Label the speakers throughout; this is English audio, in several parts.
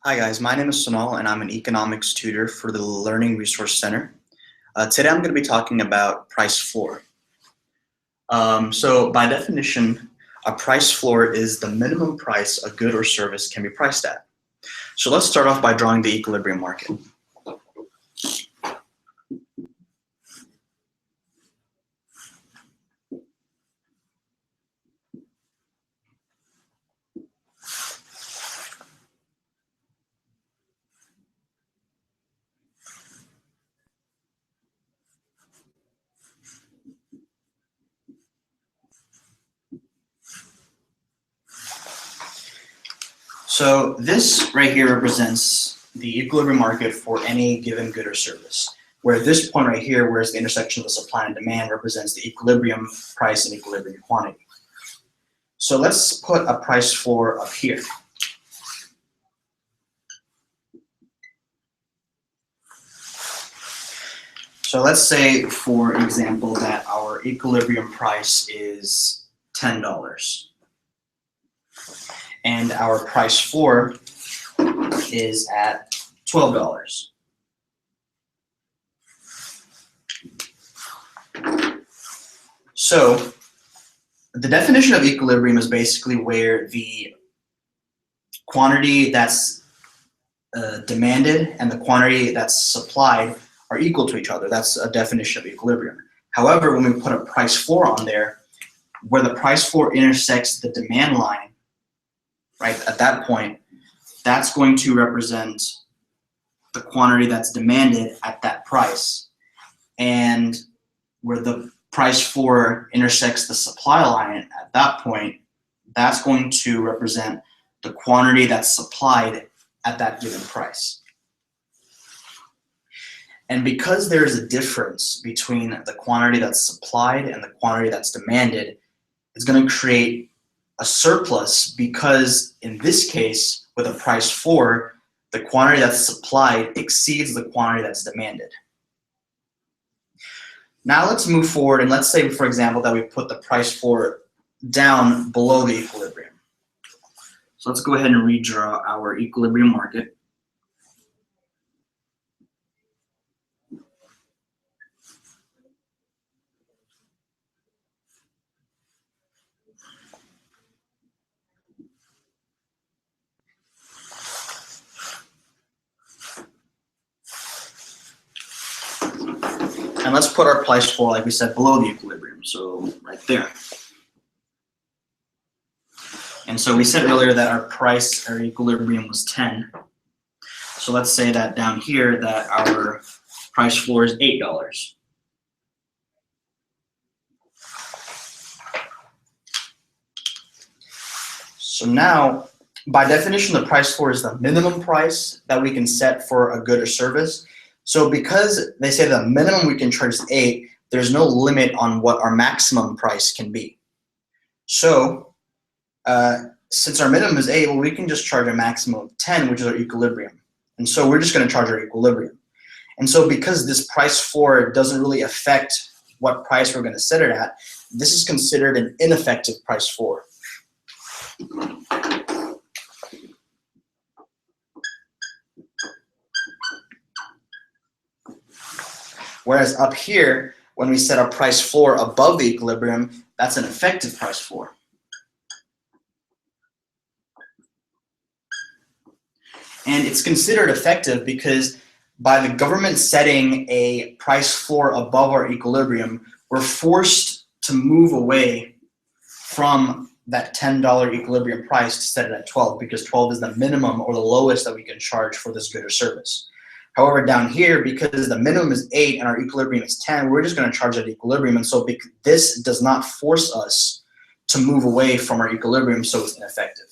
Speaker 1: Hi guys, my name is Sanal and I'm an economics tutor for the Learning Resource Center. Today I'm going to be talking about price floor. So by definition, a price floor is the minimum price a good or service can be priced at. So let's start off by drawing the equilibrium market. So this right here represents the equilibrium market for any given good or service, where this point right here, where it's the intersection of the supply and demand, represents the equilibrium price and equilibrium quantity. So let's put a price floor up here. So let's say, for example, that our equilibrium price is $10 and our price floor is at $12. So the definition of equilibrium is basically where the quantity that's demanded and the quantity that's supplied are equal to each other. That's a definition of equilibrium. However, when we put a price floor on there, where the price floor intersects the demand line, right, at that point, that's going to represent the quantity that's demanded at that price. And where the price floor intersects the supply line at that point, that's going to represent the quantity that's supplied at that given price. And because there is a difference between the quantity that's supplied and the quantity that's demanded, it's going to create a surplus, because in this case, with a price floor, the quantity that's supplied exceeds the quantity that's demanded. Now let's move forward, and let's say, for example, that we put the price floor down below the equilibrium. So let's go ahead and redraw our equilibrium market. And let's put our price floor, like we said, below the equilibrium, so right there. And so we said earlier that our equilibrium was 10. So let's say that down here that our price floor is $8. So now, by definition, the price floor is the minimum price that we can set for a good or service. So because they say the minimum we can charge is 8, there's no limit on what our maximum price can be. So since our minimum is 8, well, we can just charge a maximum of 10, which is our equilibrium. And so we're just going to charge our equilibrium. And so because this price floor doesn't really affect what price we're going to set it at, this is considered an ineffective price floor. Whereas up here, when we set a price floor above the equilibrium, that's an effective price floor. And it's considered effective because by the government setting a price floor above our equilibrium, we're forced to move away from that $10 equilibrium price to set it at 12, because 12 is the minimum or the lowest that we can charge for this good or service. However, down here, because the minimum is 8 and our equilibrium is 10, we're just going to charge at equilibrium. And so this does not force us to move away from our equilibrium, so it's ineffective.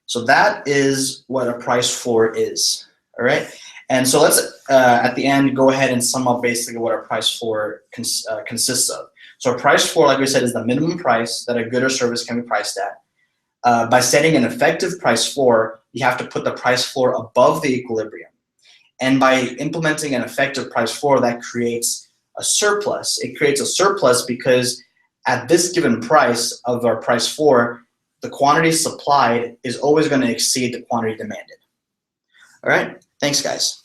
Speaker 1: So that is what a price floor is, all right? And so let's, at the end, go ahead and sum up basically what our price floor consists of. So a price floor, like we said, is the minimum price that a good or service can be priced at. By setting an effective price floor, you have to put the price floor above the equilibrium. And by implementing an effective price floor, that creates a surplus. It creates a surplus because at this given price of our price floor, the quantity supplied is always going to exceed the quantity demanded. All right, thanks guys.